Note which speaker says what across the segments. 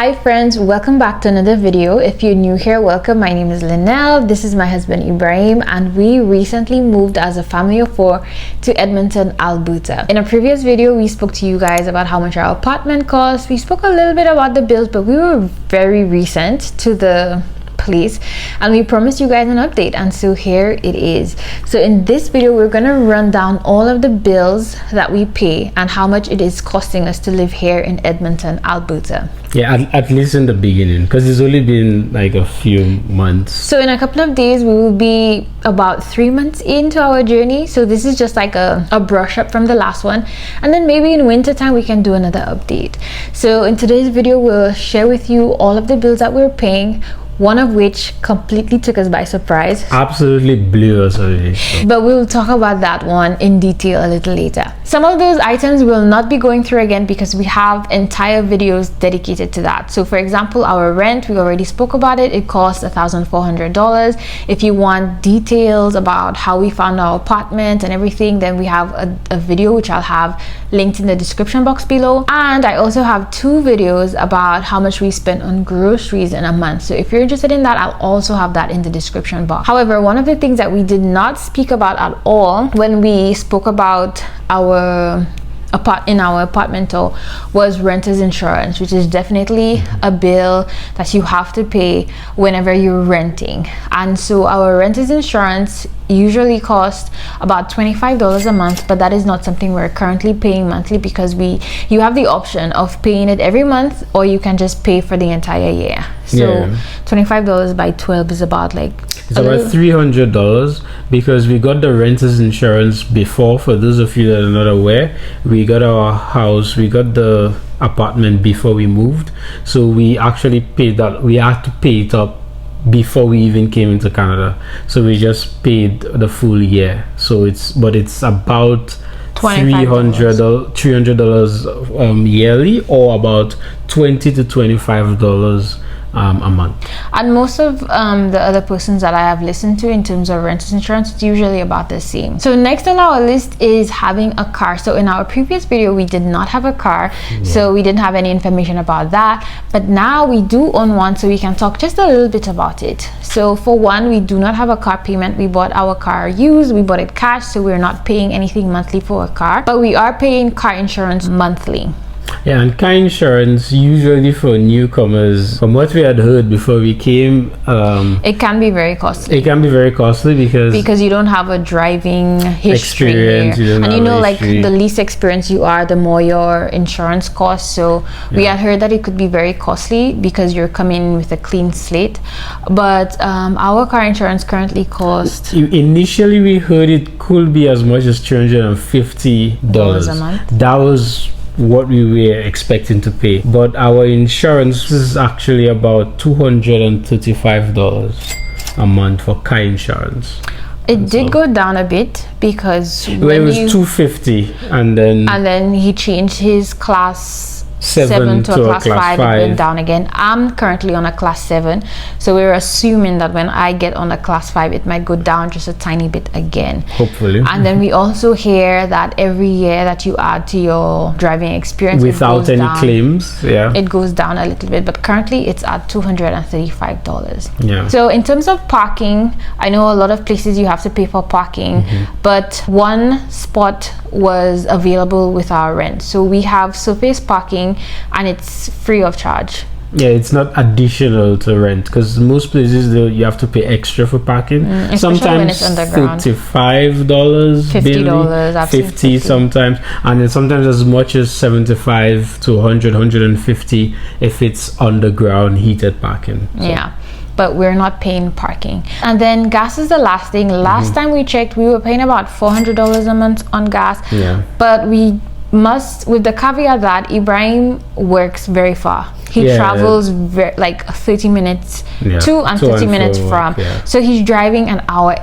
Speaker 1: Hi friends, welcome back to another video. If you're new here, welcome. My name is Linnell. This is my husband Ibrahim, and we recently moved as a family of 4 to Edmonton, Alberta. In a previous video, we spoke to you guys about how much our apartment cost. We spoke a little bit about the bills, but we were very recent to the place and we promised you guys an update, and so here it is. So in this video, we're gonna run down all of the bills that we pay and how much it is costing us to live here in Edmonton, Alberta.
Speaker 2: Yeah, at least in the beginning, because it's only been like a few months.
Speaker 1: So in a couple of days, we will be about 3 months into our journey. So this is just like a brush up from the last one. And then maybe in winter time, we can do another update. So in today's video, we'll share with you all of the bills that we're paying, one of which completely took us by surprise.
Speaker 2: Absolutely blew us away.
Speaker 1: But we'll talk about that one in detail a little later. Some of those items we'll not be going through again because we have entire videos dedicated to that. So for example, our rent, we already spoke about it. It costs $1,400. If you want details about how we found our apartment and everything, then we have a video which I'll have linked in the description box below. And I also have 2 videos about how much we spent on groceries in a month. So if you're interested in that, I'll also have that in the description box. However, one of the things that we did not speak about at all when we spoke about our apartment tour was renter's insurance, which is definitely a bill that you have to pay whenever you're renting. And so our renter's insurance usually costs about $25 a month, but that is not something we're currently paying monthly because you have the option of paying it every month, or you can just pay for the entire year. So $25 by 12 is about it's
Speaker 2: about $300, because we got the renter's insurance before. For those of you that are not aware, we got our house, we got the apartment before we moved, so we actually paid that. We had to pay it up before we even came into Canada, so we just paid the full year. So it's about $300 yearly, or about $20 to $25 a month.
Speaker 1: And most of the other persons that I have listened to in terms of renter's insurance, it's usually about the same. So next on our list is having a car. So in our previous video, we did not have a car, so we didn't have any information about that, but now we do own one, so we can talk just a little bit about it. So for one, we do not have a car payment. We bought our car used, we bought it cash, so we're not paying anything monthly for a car, but we are paying car insurance monthly.
Speaker 2: Yeah, and car insurance usually for newcomers, from what we had heard before we came,
Speaker 1: it can be very costly.
Speaker 2: It can be very costly because
Speaker 1: you don't have a driving history here. And you know, like the least experienced you are, the more your insurance costs. So we had heard that it could be very costly because you're coming in with a clean slate. But our car insurance currently costs,
Speaker 2: initially we heard it could be as much as $350
Speaker 1: a month.
Speaker 2: That was what we were expecting to pay, but our insurance is actually about $235 a month for car insurance.
Speaker 1: It did go down a bit because
Speaker 2: it was $250, and then
Speaker 1: he changed his class
Speaker 2: 7
Speaker 1: to a class 5. It went down again. I'm currently on a class 7, so we're assuming that when I get on a class 5, it might go down just a tiny bit again,
Speaker 2: hopefully.
Speaker 1: And then we also hear that every year that you add to your driving experience
Speaker 2: without any claims,
Speaker 1: it goes down a little bit, but currently it's at $235.
Speaker 2: Yeah.
Speaker 1: So in terms of parking, I know a lot of places you have to pay for parking, but one spot was available with our rent, so we have surface parking and it's free of charge.
Speaker 2: Yeah, it's not additional to rent, because most places you have to pay extra for parking. Sometimes when it's underground. $55,
Speaker 1: $50,
Speaker 2: $50 sometimes, and then sometimes as much as $75 to $100, $150 if it's underground heated parking. So.
Speaker 1: Yeah, but we're not paying parking. And then gas is the last thing. Last time we checked, we were paying about $400 a month on gas.
Speaker 2: Yeah,
Speaker 1: but we must, with the caveat that Ibrahim works very far. He travels like 30 minutes to and 30 minutes from. So he's driving an hour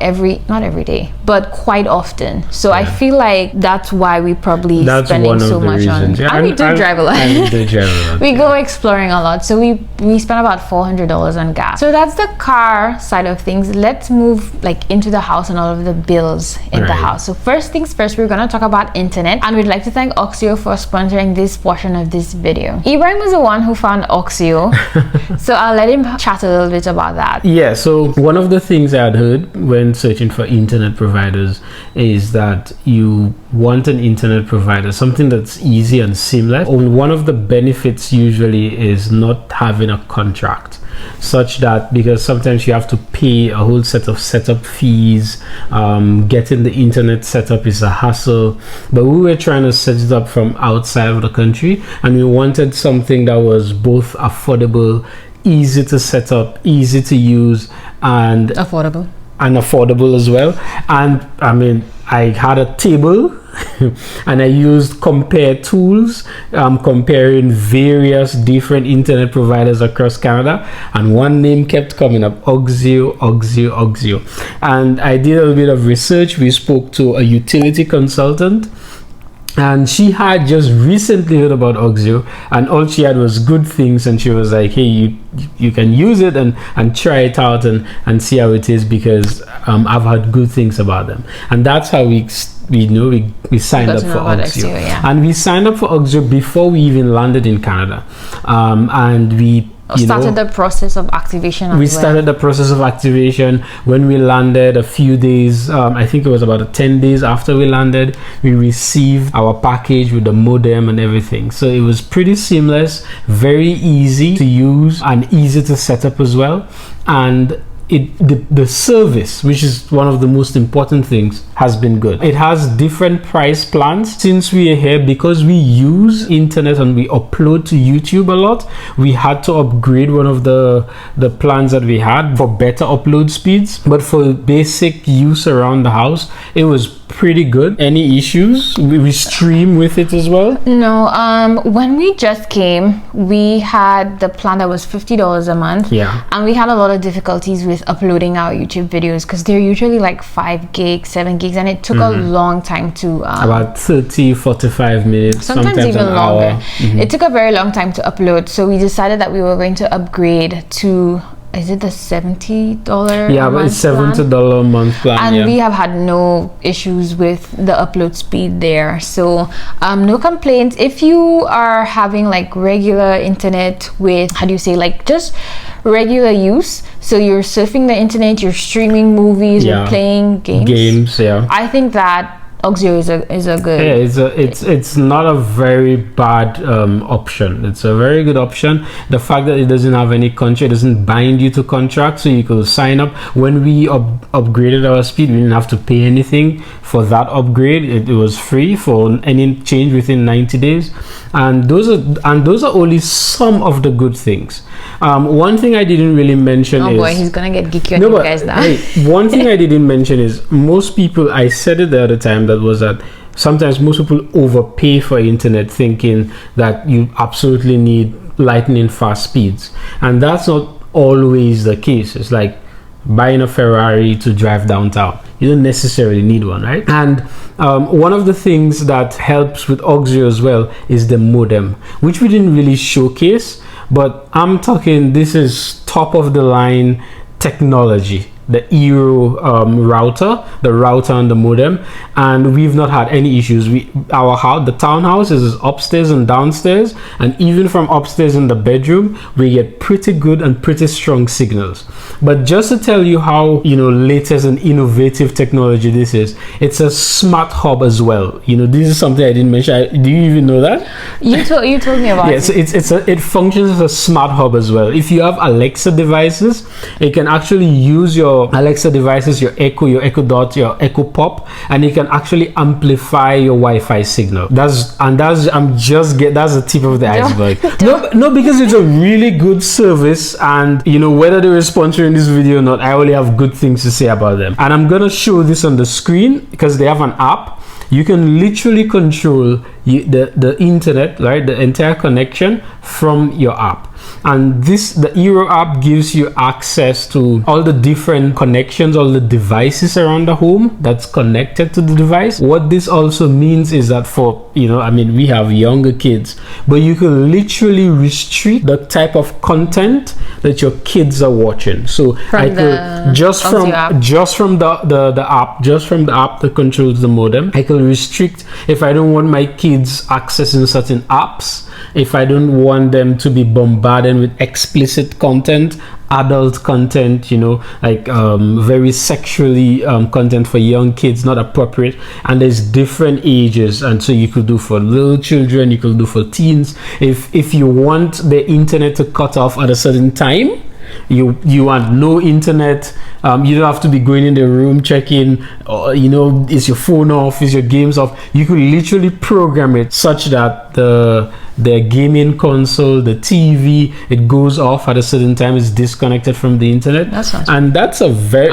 Speaker 1: not every day, but quite often. So I feel like that's why we probably spending so much on. And we do drive a lot. We go exploring a lot. So we spend about $400 on gas. So that's the car side of things. Let's move into the house and all of the bills in the house. So first things first, we're gonna talk about internet, and we'd like to thank OXIO for sponsoring this portion of this video. Ibrahim was the one who found on OXIO. So I'll let him chat a little bit about that.
Speaker 2: Yeah, so one of the things I had heard when searching for internet providers is that you want an internet provider, something that's easy and seamless. And one of the benefits usually is not having a contract, such that, because sometimes you have to pay a whole set of setup fees, getting the internet set up is a hassle. But we were trying to set it up from outside of the country, and we wanted something that was both affordable, easy to set up, easy to use, and affordable as well. And I mean, I had a table and I used compare tools, comparing various different internet providers across Canada, and one name kept coming up: OXIO. And I did a little bit of research. We spoke to a utility consultant, and she had just recently heard about OXIO, and all she had was good things, and she was like, hey, you can use it and try it out and see how it is, because I've heard good things about them. And that's how we signed up for OXIO. And we signed up for OXIO before we even landed in Canada, and we started the process of activation. We started the process of activation when we landed. A few days, I think it was about 10 days after we landed, we received our package with the modem and everything. So it was pretty seamless, very easy to use and easy to set up as well. And the service, which is one of the most important things, has been good. It has different price plans. Since we are here, because we use internet and we upload to YouTube a lot, we had to upgrade one of the plans that we had for better upload speeds. But for basic use around the house, it was pretty good. Any issues? We stream with it as well?
Speaker 1: No, when we just came, we had the plan that was $50 a month.
Speaker 2: Yeah.
Speaker 1: And we had a lot of difficulties with uploading our YouTube videos, because they're usually like 5 gigs, 7 gigs, and it took a long time to
Speaker 2: about 30-45 minutes, sometimes even longer.
Speaker 1: It took a very long time to upload, so we decided that we were going to upgrade to, is it the $70?
Speaker 2: Yeah, but it's $70 a month plan.
Speaker 1: And we have had no issues with the upload speed there, so no complaints. If you are having like regular internet with, how do you say, like just regular use, so you're surfing the internet, you're streaming movies, you're playing games, I think that OXIO is a good.
Speaker 2: Yeah, it's not a very bad option. It's a very good option. The fact that it doesn't have any contract, it doesn't bind you to contract, so you could sign up. When we upgraded our speed, we didn't have to pay anything for that upgrade. It was free for any change within 90 days. And those are only some of the good things. One thing I didn't really mention is...
Speaker 1: Oh boy, he's gonna get geeky on you guys now.
Speaker 2: Hey, one thing I didn't mention is, most people, I said it the other time, was that sometimes most people overpay for internet, thinking that you absolutely need lightning fast speeds, and that's not always the case. It's like buying a Ferrari to drive downtown. You don't necessarily need one, right? And one of the things that helps with OXIO as well is the modem, which we didn't really showcase, but I'm talking, this is top of the line technology. The Eero router, the router and the modem, and we've not had any issues. Our house, the townhouse, is upstairs and downstairs, and even from upstairs in the bedroom, we get pretty good and pretty strong signals. But just to tell you how latest and innovative technology this is, it's a smart hub as well. This is something I didn't mention. Do you even know that?
Speaker 1: You told me about it.
Speaker 2: Yes, it functions as a smart hub as well. If you have Alexa devices, it can actually use your Alexa devices, your Echo Dot, your Echo Pop, and it can actually amplify your Wi-Fi signal. That's the tip of the iceberg. No, because it's a really good service, and whether they were sponsoring this video or not, I only have good things to say about them. And I'm gonna show this on the screen because they have an app. You can literally control the internet, right, the entire connection from your app. And the Eero app gives you access to all the different connections, all the devices around the home that's connected to the device. What this also means is that for, we have younger kids, but you can literally restrict the type of content that your kids are watching. So just from the app that controls the modem, I can restrict if I don't want my kids accessing certain apps. if I don't want them to be bombarded with explicit content, adult content, you know, like very sexually content for young kids, not appropriate. And there's different ages, and so you could do for little children, you could do for teens. If you want the internet to cut off at a certain time, you want no internet, you don't have to be going in the room checking, you know, is your phone off, is your games off. You could literally program it such that the gaming console, the TV, it goes off at a certain time, it's disconnected from the internet. And that's a very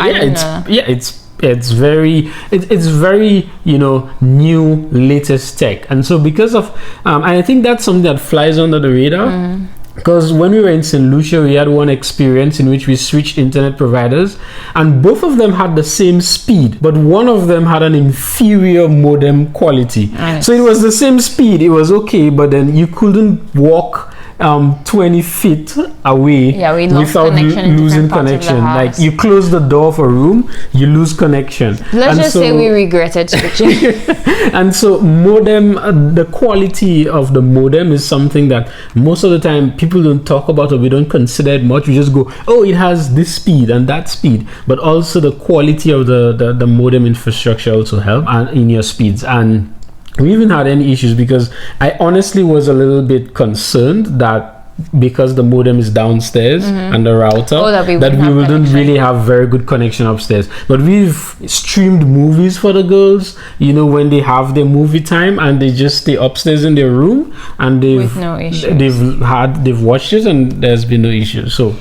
Speaker 2: it's very, you know, new, latest tech. And so because of and I think that's something that flies under the radar. Because when we were in St. Lucia, we had one experience in which we switched internet providers, and both of them had the same speed, but one of them had an inferior modem quality. So it was the same speed, it was okay, but then you couldn't walk 20 feet away without losing connection. Like you close the door of a room, you lose connection.
Speaker 1: Let's just say we regretted switching.
Speaker 2: And so modem, the quality of the modem is something that most of the time people don't talk about, or we don't consider it much. We just go, oh, it has this speed and that speed, but also the quality of the modem infrastructure also help in your speeds. And we even had any issues, because I honestly was a little bit concerned that because the modem is downstairs and the router, that we wouldn't really have very good connection upstairs. But we've streamed movies for the girls, you know, when they have their movie time and they just stay upstairs in their room, and they've watched it and there's been no issues. So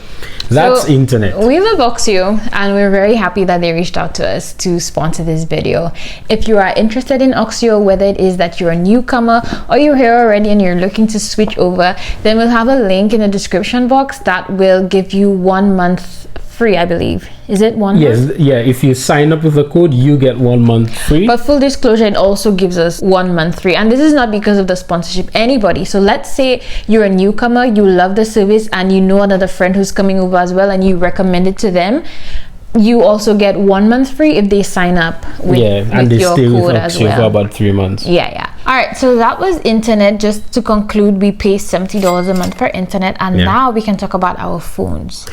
Speaker 2: that's internet.
Speaker 1: We love OXIO, and we're very happy that they reached out to us to sponsor this video. If you are interested in OXIO, whether it is that you're a newcomer or you're here already and you're looking to switch over, then we'll have a link in the description box that will give you 1 month free, I believe. Is it 1 month?
Speaker 2: Yes, yeah, if you sign up with the code, you get 1 month free.
Speaker 1: But full disclosure, it also gives us 1 month free, and this is not because of the sponsorship. Anybody, so let's say you're a newcomer, you love the service, and you know another friend who's coming over as well, and you recommend it to them, you also get 1 month free if they sign up with
Speaker 2: and they
Speaker 1: your
Speaker 2: stay
Speaker 1: code
Speaker 2: with
Speaker 1: as well.
Speaker 2: for about 3 months.
Speaker 1: All right, so that was internet. Just to conclude, we pay $70 a month for internet, and now we can talk about our phones.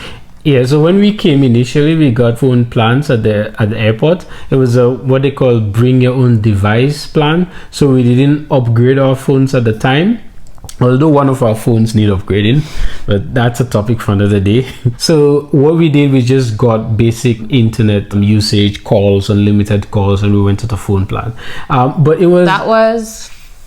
Speaker 2: Yeah, so when we came initially, we got phone plans at the airport. It was a what they call bring your own device plan. So we didn't upgrade our phones at the time, although one of our phones need upgrading, but that's a topic for another day. So what we did, we just got basic internet usage, calls, unlimited calls, and we went to the phone plan. But it was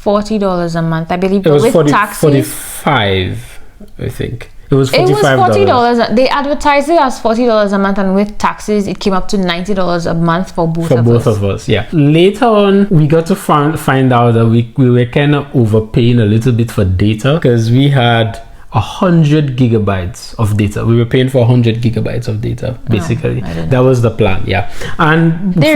Speaker 1: $40 a month, I believe.
Speaker 2: It was
Speaker 1: with taxes,
Speaker 2: 45, I think. It was $45.
Speaker 1: It was $40. They advertised it as $40 a month, and with taxes, it came up to $90 a month for both of us.
Speaker 2: Yeah. Later on, we got to find out that we were kind of overpaying a little bit for data, because we had 100 gigabytes of data. We were paying for 100 gigabytes of data, basically. That was the plan, and
Speaker 1: they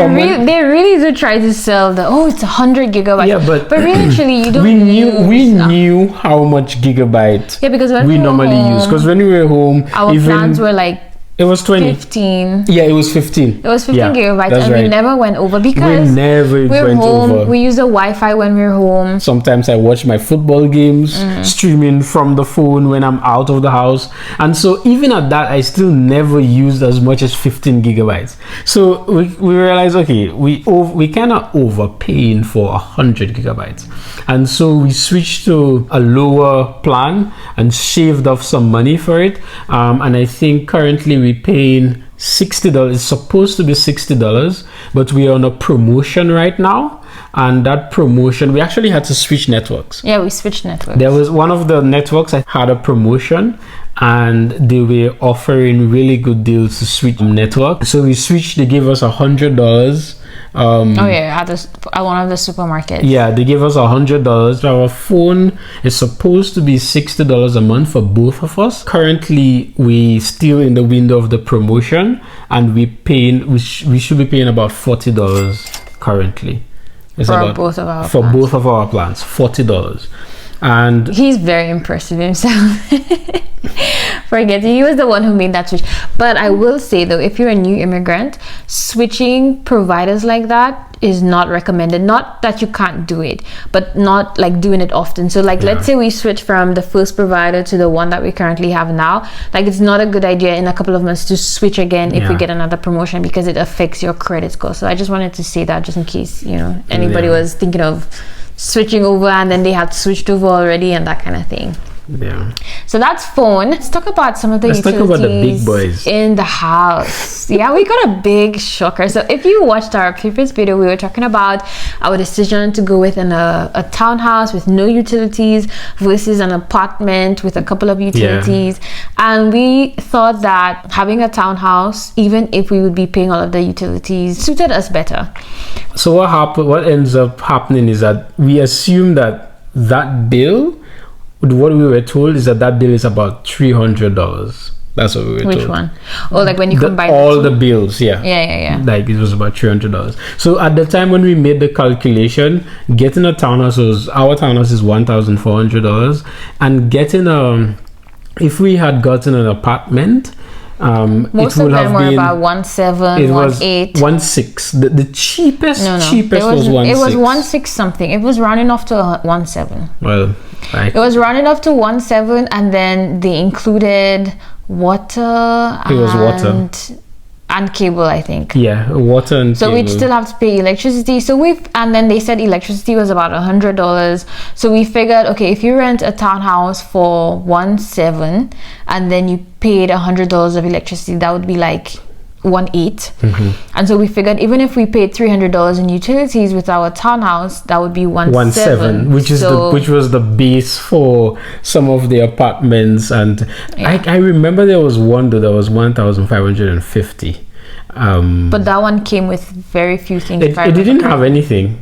Speaker 1: really do try to sell it's 100 gigabytes.
Speaker 2: Yeah, but
Speaker 1: really, you don't.
Speaker 2: We knew how much gigabyte
Speaker 1: because
Speaker 2: we normally use. Because when we were home,
Speaker 1: our plans were like.
Speaker 2: It was 20.
Speaker 1: 15.
Speaker 2: Yeah, it was 15.
Speaker 1: It was 15 gigabytes, and we never went over because
Speaker 2: we never went over.
Speaker 1: We use the Wi-Fi when we're home.
Speaker 2: Sometimes I watch my football games streaming from the phone when I'm out of the house, and so even at that, I still never used as much as 15 gigabytes. So we realized, okay, we cannot overpaying for 100 gigabytes, and so we switched to a lower plan and shaved off some money for it. And I think currently we're paying $60. It's supposed to be $60, but we are on a promotion right now, and that promotion, we actually had to switch networks.
Speaker 1: Yeah, we switched networks.
Speaker 2: There was one of the networks that had a promotion, and they were offering really good deals to switch network. So we switched. They gave us $100.
Speaker 1: At one of the supermarkets.
Speaker 2: Yeah, they gave us $100. Our phone is supposed to be $60 a month for both of us. Currently, we still in the window of the promotion, and we should be paying about $40 currently.
Speaker 1: For both of our
Speaker 2: plans, $40. And
Speaker 1: he's very impressive himself. Forget it. He was the one who made that switch. But I will say though, if you're a new immigrant, switching providers like that is not recommended. Not that you can't do it, but not like doing it often. So like, let's say we switch from the first provider to the one that we currently have now. Like, it's not a good idea in a couple of months to switch again if we get another promotion, because it affects your credit score. So I just wanted to say that, just in case, you know, anybody was thinking of switching over and then they had switched over already and that kind of thing.
Speaker 2: Yeah.
Speaker 1: So that's phone. Let's talk about some of the utilities
Speaker 2: talk about the big boys
Speaker 1: in the house. Yeah, we got a big shocker. So if you watched our previous video, we were talking about our decision to go with a townhouse with no utilities versus an apartment with a couple of utilities. And we thought that having a townhouse, even if we would be paying all of the utilities, suited us better.
Speaker 2: So what ends up happening is that we assume that bill, what we were told is that bill is about $300. That's what we were told.
Speaker 1: Which one? Oh, like when you combine
Speaker 2: all the bills,
Speaker 1: yeah.
Speaker 2: Like it was about $300. So at the time when we made the calculation, getting a townhouse our townhouse is $1,400, and getting if we had gotten an apartment,
Speaker 1: most
Speaker 2: it would
Speaker 1: of them
Speaker 2: have
Speaker 1: were
Speaker 2: been
Speaker 1: about 1.7,
Speaker 2: it was
Speaker 1: 1.8,
Speaker 2: 1.6. The cheapest
Speaker 1: no.
Speaker 2: cheapest was 1.6.
Speaker 1: It was 1.6 something. It was rounding off to 1.7.
Speaker 2: Well,
Speaker 1: it was rounding off to 1.7, and then they included water.
Speaker 2: It was water
Speaker 1: and cable, I think.
Speaker 2: Yeah, water and
Speaker 1: so
Speaker 2: cable.
Speaker 1: we'd still have to pay electricity. And then they said electricity was about $100. So we figured, okay, if you rent a townhouse for 1.7 and then you paid $100 of electricity, that would be like 1.8. And so we figured even if we paid $300 in utilities with our townhouse, that would be 1.7,
Speaker 2: which was the base for some of the apartments. And I remember there was one that was 1,550.
Speaker 1: But that one came with very few things.
Speaker 2: It didn't have anything.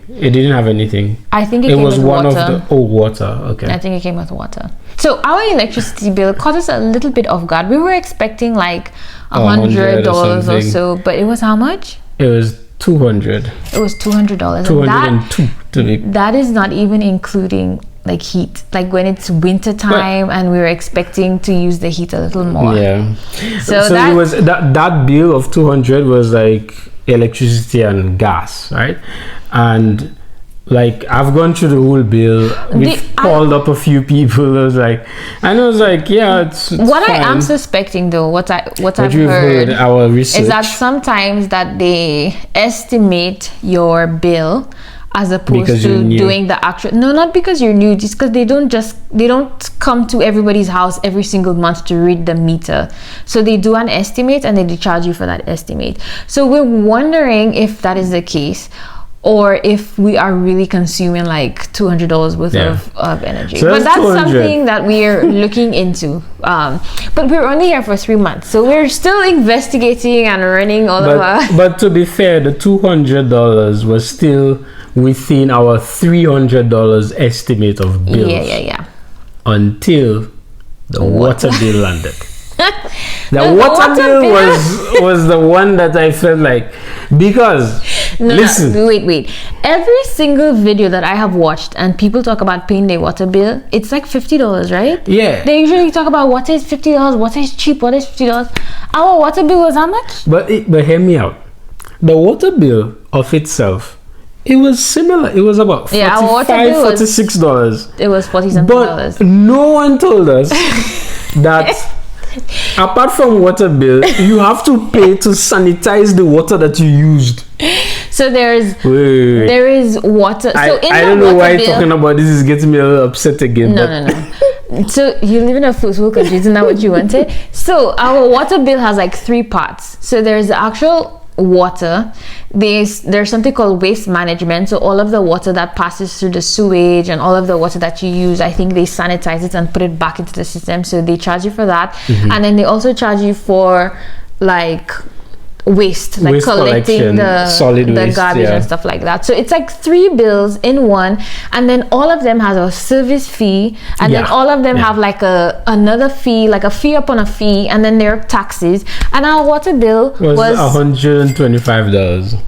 Speaker 1: I think it came
Speaker 2: was
Speaker 1: with
Speaker 2: one
Speaker 1: water.
Speaker 2: of the water. Okay.
Speaker 1: I think it came with water. So our electricity bill caught us a little bit off guard. We were expecting like $100 or so, but it was how much?
Speaker 2: It was $200.
Speaker 1: It was $200.
Speaker 2: $202.
Speaker 1: That is not even including like heat, like when it's winter time and we were expecting to use the heat a little more. So
Speaker 2: it was that bill of $200 was like electricity and gas, right? And like I've gone through the whole bill. We've called up a few people. It's
Speaker 1: what fine. I am suspecting though, what I've heard
Speaker 2: our research
Speaker 1: is that sometimes that they estimate your bill as opposed to doing the actual. No, not because you're new, just because they don't come to everybody's house every single month to read the meter. So they do an estimate and then they charge you for that estimate. So we're wondering if that is the case, or if we are really consuming like $200 worth of energy. So but that's 200. Something that we are looking into. But we're only here for 3 months, so we're still investigating and running all of our.
Speaker 2: But to be fair, the $200 was still within our $300 estimate of bills.
Speaker 1: Yeah.
Speaker 2: Until the water bill landed. The water bill was the one that I felt like, because listen.
Speaker 1: Wait. Every single video that I have watched and people talk about paying their water bill, it's like $50, right?
Speaker 2: Yeah.
Speaker 1: They usually talk about water is $50, water is cheap, water is $50. Our water bill was how much?
Speaker 2: But hear me out. The water bill of itself, it was similar. It was about $45, $46.
Speaker 1: It was $40-something.
Speaker 2: But no one told us that apart from water bill, you have to pay to sanitize the water that you used.
Speaker 1: So there is water. So
Speaker 2: I don't know why talking about this is getting me a little upset again.
Speaker 1: No. So you live in a first world country, isn't that what you wanted? So our water bill has like 3 parts. So there's the actual water. There's something called waste management. So all of the water that passes through the sewage and all of the water that you use, I think they sanitize it and put it back into the system. So they charge you for that. And then they also charge you for like waste collecting the garbage and stuff like that. So it's like 3 bills in one, and then all of them has a service fee, and then all of them have like another fee, like a fee upon a fee, and then there are taxes. And our water bill was
Speaker 2: $125.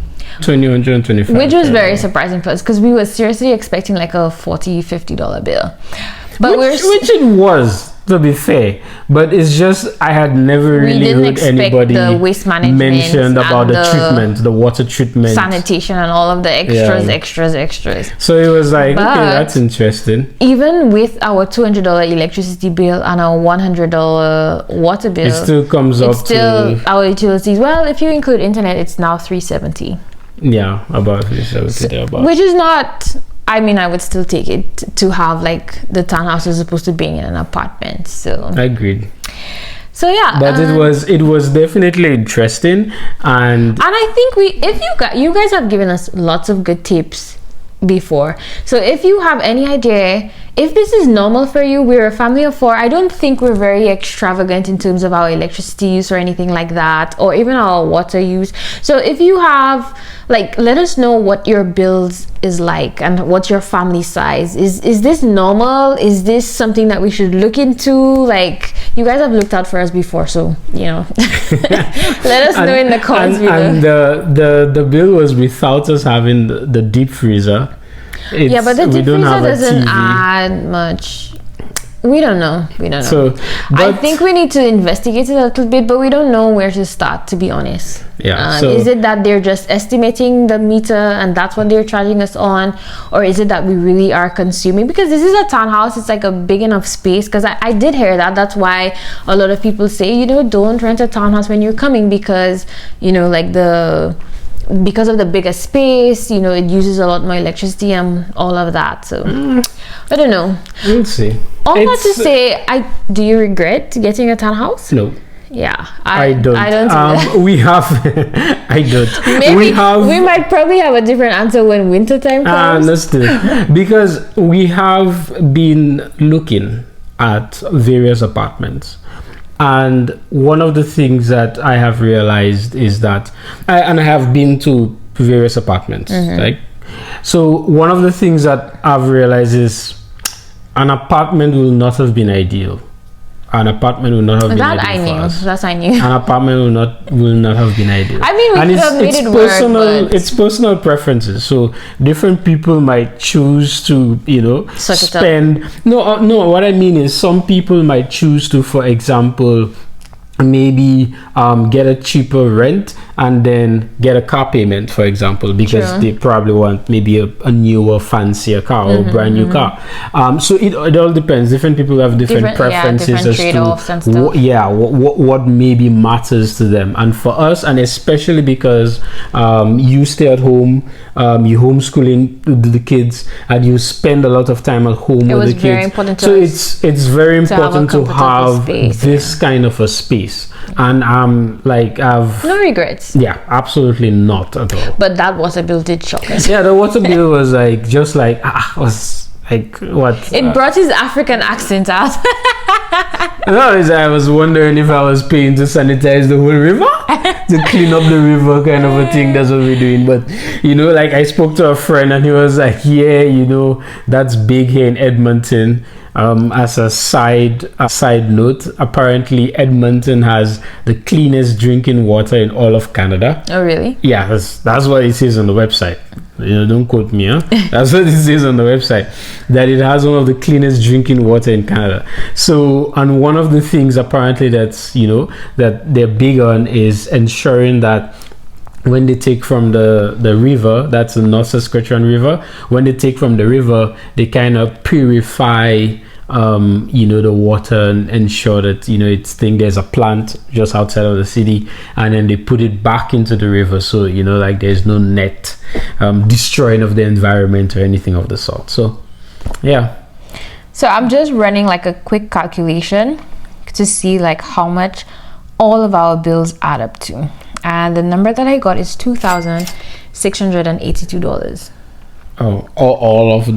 Speaker 2: $225,
Speaker 1: which was very surprising for us because we were seriously expecting like a $40-50 bill. But
Speaker 2: which it was, to be fair, but it's just I had never really heard anybody
Speaker 1: the waste management
Speaker 2: mentioned about the treatment, the water treatment,
Speaker 1: sanitation, and all of the extras.
Speaker 2: So it was like, okay, that's interesting.
Speaker 1: Even with our $200 electricity bill and our $100 water bill,
Speaker 2: it still comes up to
Speaker 1: our utilities. Well, if you include internet, it's now $370.
Speaker 2: Yeah, about $370.
Speaker 1: Which is not. I mean, I would still take it to have like the townhouse as opposed to being in an apartment. So
Speaker 2: I agreed.
Speaker 1: So yeah,
Speaker 2: but it was definitely interesting, and
Speaker 1: I think you guys have given us lots of good tips before. So if you have any idea if this is normal for you, we're a family of 4. I don't think we're very extravagant in terms of our electricity use or anything like that, or even our water use. So if you have, like, let us know what your bills is like and what's your family size. Is this normal? Is this something that we should look into? Like, you guys have looked out for us before, so you know. Let us know in the comments below.
Speaker 2: And the bill was without us having the deep freezer.
Speaker 1: Yeah, but the deep freezer doesn't add much. We don't know. So, I think we need to investigate it a little bit, but we don't know where to start, to be honest.
Speaker 2: Yeah.
Speaker 1: Is it that they're just estimating the meter and that's what they're charging us on, or is it that we really are consuming? Because this is a townhouse, it's like a big enough space. Because I did hear that. That's why a lot of people say, don't rent a townhouse when you're coming, because because of the bigger space, it uses a lot more electricity and all of that. So I don't know.
Speaker 2: We'll see.
Speaker 1: All that to say, do you regret getting a townhouse?
Speaker 2: No.
Speaker 1: Yeah,
Speaker 2: I don't.
Speaker 1: I don't.
Speaker 2: We have. I don't.
Speaker 1: Maybe we might probably have a different answer when winter time comes.
Speaker 2: Understood. Because we have been looking at various apartments. And one of the things that I have realized is that, I have been to various apartments, right? So one of the things that I've realized is an apartment will not have been ideal. An apartment will not have been ideal for us.
Speaker 1: That I knew.
Speaker 2: An apartment will not have been ideal.
Speaker 1: I mean, we could have made it work, but
Speaker 2: it's personal preferences. So different people might choose to, spend. No. What I mean is, some people might choose to, for example, maybe get a cheaper rent and then get a car payment, for example, because they probably want maybe a newer, fancier car or brand new car. So it all depends. Different people have different preferences,
Speaker 1: different trade-offs and stuff.
Speaker 2: What maybe matters to them. And for us, and especially because you stay at home, you homeschooling the kids, and you spend a lot of time at home with the kids.
Speaker 1: Very important to
Speaker 2: so
Speaker 1: us
Speaker 2: it's very important to have
Speaker 1: space,
Speaker 2: this kind of a space. And I've
Speaker 1: no regrets.
Speaker 2: Yeah, absolutely not at all.
Speaker 1: But that water bill did shock us.
Speaker 2: Yeah, the water bill was was like what?
Speaker 1: It brought his African accent out.
Speaker 2: No, I was wondering if I was paying to sanitize the whole river, to clean up the river, kind of a thing. That's what we're doing. But I spoke to a friend and he was like, yeah, that's big here in Edmonton. As a side note, apparently Edmonton has the cleanest drinking water in all of Canada.
Speaker 1: Oh, really?
Speaker 2: Yeah, that's what it says on the website. Don't quote me, huh? That's what it says on the website, that it has one of the cleanest drinking water in Canada. So, and one of the things apparently that's that they're big on is ensuring that when they take from the river, that's the North Saskatchewan River, when they take from the river, they kind of purify the water and ensure that there's a plant just outside of the city, and then they put it back into the river, so there's no net destroying of the environment or anything of the sort. So so I'm just running like a quick calculation to see how much all of our bills add up to, and the number that I got is $2,682. Oh, all of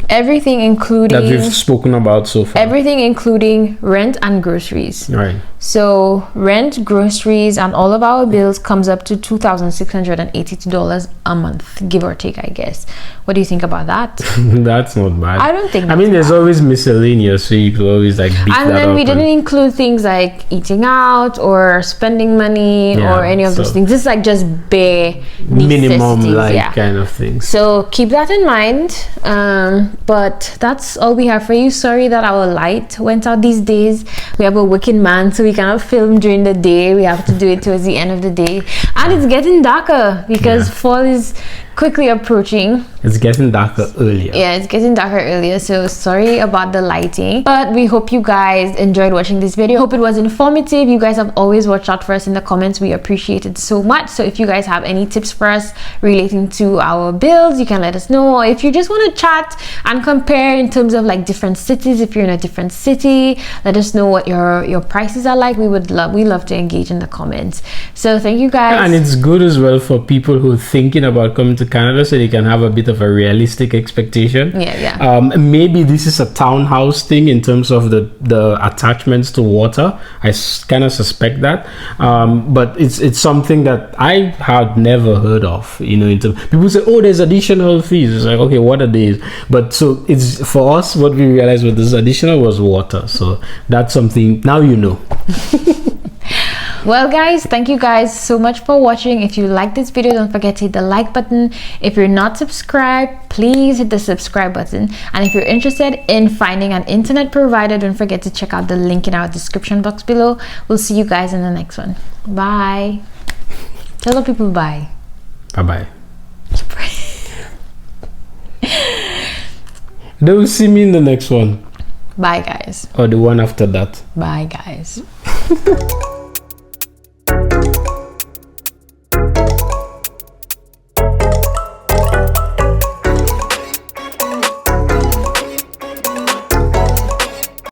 Speaker 1: everything including
Speaker 2: that we've spoken about so far.
Speaker 1: Everything including rent and groceries.
Speaker 2: Right. So
Speaker 1: rent, groceries, and all of our bills comes up to $2,682 a month, give or take, I guess. What do you think about that?
Speaker 2: That's not bad.
Speaker 1: I don't think.
Speaker 2: There's always miscellaneous, so you could always beat that up.
Speaker 1: And then we didn't include things like eating out or spending money or any of those things. This is just bare
Speaker 2: minimum kind of things.
Speaker 1: So keep that that in mind, but that's all we have for you. Sorry that our light went out these days. We have a working man, so we cannot film during the day. We have to do it towards the end of the day, and it's getting darker because fall is quickly approaching.
Speaker 2: It's getting darker earlier.
Speaker 1: Yeah, it's getting darker earlier, so sorry about the lighting, but we hope you guys enjoyed watching this video. Hope it was informative. You guys have always watched out for us in the comments. We appreciate it so much. So if you guys have any tips for us relating to our builds, you can let us know. Or if you just want to chat and compare in terms of like different cities, if you're in a different city, let us know what your prices are like. We love to engage in the comments. So thank you guys.
Speaker 2: And it's good as well for people who are thinking about coming to Canada, so they can have a bit of a realistic expectation. Maybe this is a townhouse thing in terms of the attachments to water. I kind of suspect that, but it's something that I had never heard of. People say, oh, there's additional fees. It's like, okay, what are these? But so it's for us, what we realized with this additional was water. So that's something now you know.
Speaker 1: Well guys, thank you guys so much for watching. If you like this video, don't forget to hit the like button. If you're not subscribed, please hit the subscribe button. And if you're interested in finding an internet provider, don't forget to check out the link in our description box below. We'll see you guys in the next one. Bye. Tell the people bye.
Speaker 2: Bye. They will see me in the next one.
Speaker 1: Bye guys.
Speaker 2: Or the one after that.
Speaker 1: Bye guys.